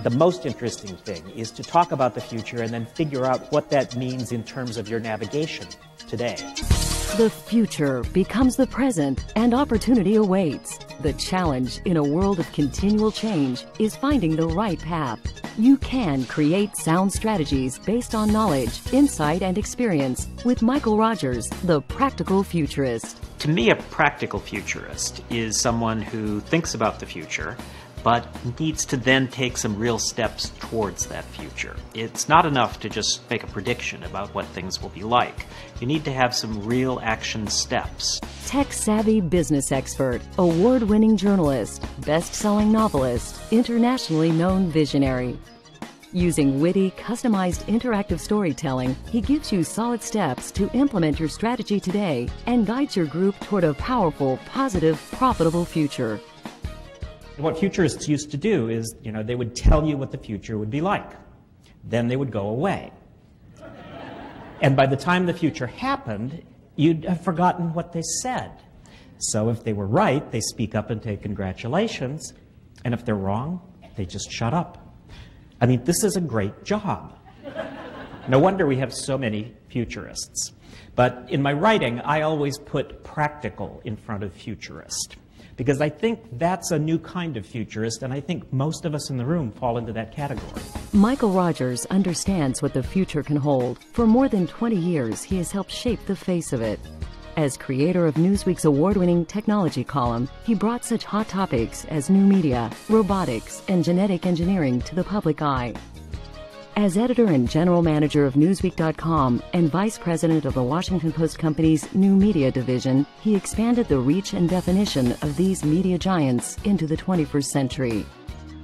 The most interesting thing is to talk about the future and then figure out what that means in terms of your navigation today. The future becomes the present and opportunity awaits. The challenge in a world of continual change is finding the right path. You can create sound strategies based on knowledge, insight, and experience with Michael Rogers, the practical futurist. To me, a practical futurist is someone who thinks about the future, but needs to then take some real steps towards that future. It's not enough to just make a prediction about what things will be like. You need to have some real action steps. Tech-savvy business expert, award-winning journalist, best-selling novelist, internationally known visionary. Using witty, customized interactive storytelling, he gives you solid steps to implement your strategy today and guides your group toward a powerful, positive, profitable future. What futurists used to do is, they would tell you what the future would be like. Then they would go away. And by the time the future happened, you'd have forgotten what they said. So if they were right, they speak up and take congratulations. And if they're wrong, they just shut up. I mean, this is a great job. No wonder we have so many futurists. But in my writing, I always put practical in front of futurist, because I think that's a new kind of futurist, and I think most of us in the room fall into that category. Michael Rogers understands what the future can hold. For more than 20 years, he has helped shape the face of it. As creator of Newsweek's award-winning technology column, he brought such hot topics as new media, robotics, and genetic engineering to the public eye. As editor and general manager of Newsweek.com and vice president of the Washington Post Company's new media division, he expanded the reach and definition of these media giants into the 21st century.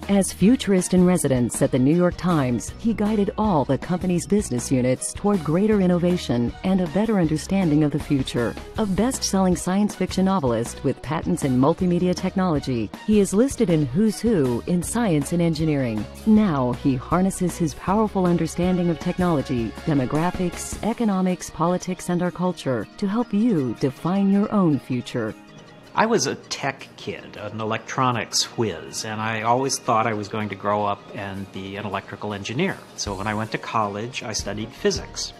As futurist in residence at the New York Times, he guided all the company's business units toward greater innovation and a better understanding of the future. A best-selling science fiction novelist with patents in multimedia technology, he is listed in Who's Who in science and engineering. Now he harnesses his powerful understanding of technology, demographics, economics, politics, and our culture to help you define your own future. I was a tech kid, an electronics whiz, and I always thought I was going to grow up and be an electrical engineer. So when I went to college, I studied physics.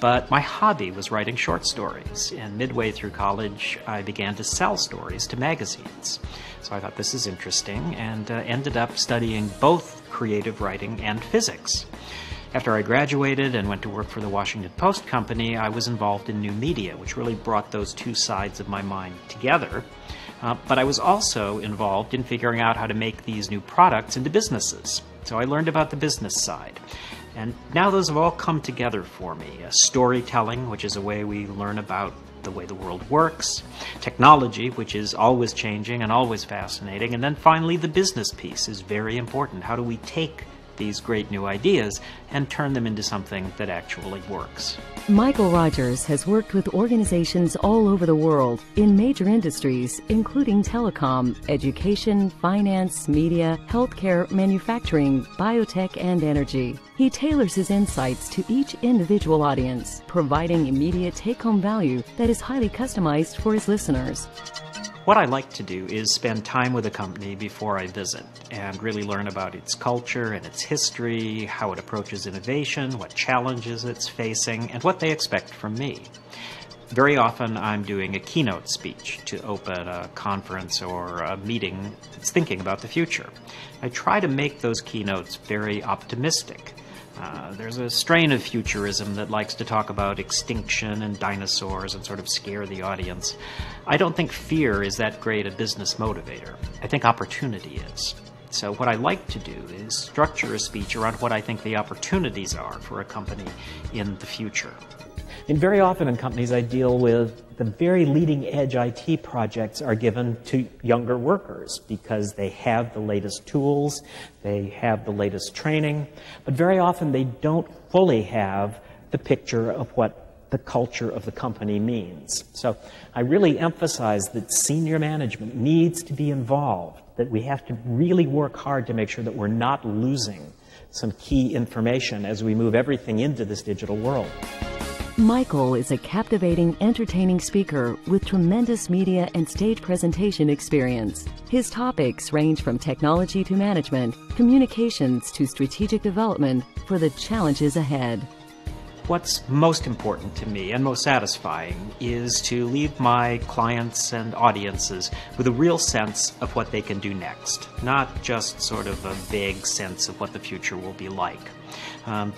But my hobby was writing short stories, and midway through college, I began to sell stories to magazines. So I thought this is interesting, and ended up studying both creative writing and physics. After I graduated and went to work for the Washington Post Company, I was involved in new media, which really brought those two sides of my mind together. But I was also involved in figuring out how to make these new products into businesses. So I learned about the business side. And now those have all come together for me. Storytelling, which is a way we learn about the way the world works. Technology, which is always changing and always fascinating. And then finally, the business piece is very important. How do we take these great new ideas and turn them into something that actually works? Michael Rogers has worked with organizations all over the world in major industries, including telecom, education, finance, media, healthcare, manufacturing, biotech, and energy. He tailors his insights to each individual audience, providing immediate take-home value that is highly customized for his listeners. What I like to do is spend time with a company before I visit and really learn about its culture and its history, how it approaches innovation, what challenges it's facing, and what they expect from me. Very often I'm doing a keynote speech to open a conference or a meeting that's thinking about the future. I try to make those keynotes very optimistic. There's a strain of futurism that likes to talk about extinction and dinosaurs and sort of scare the audience. I don't think fear is that great a business motivator. I think opportunity is. So what I like to do is structure a speech around what I think the opportunities are for a company in the future. And very often in companies I deal with, the very leading edge IT projects are given to younger workers because they have the latest tools, they have the latest training, but very often they don't fully have the picture of what the culture of the company means. So I really emphasize that senior management needs to be involved, that we have to really work hard to make sure that we're not losing some key information as we move everything into this digital world. Michael is a captivating, entertaining speaker with tremendous media and stage presentation experience. His topics range from technology to management, communications to strategic development for the challenges ahead. What's most important to me and most satisfying is to leave my clients and audiences with a real sense of what they can do next, not just sort of a vague sense of what the future will be like.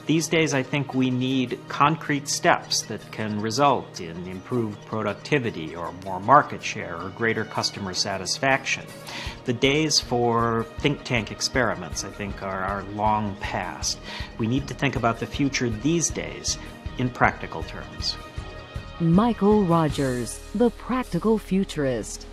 These days, I think we need concrete steps that can result in improved productivity or more market share or greater customer satisfaction. The days for think tank experiments, I think, are long past. We need to think about the future these days in practical terms. Michael Rogers, the practical futurist.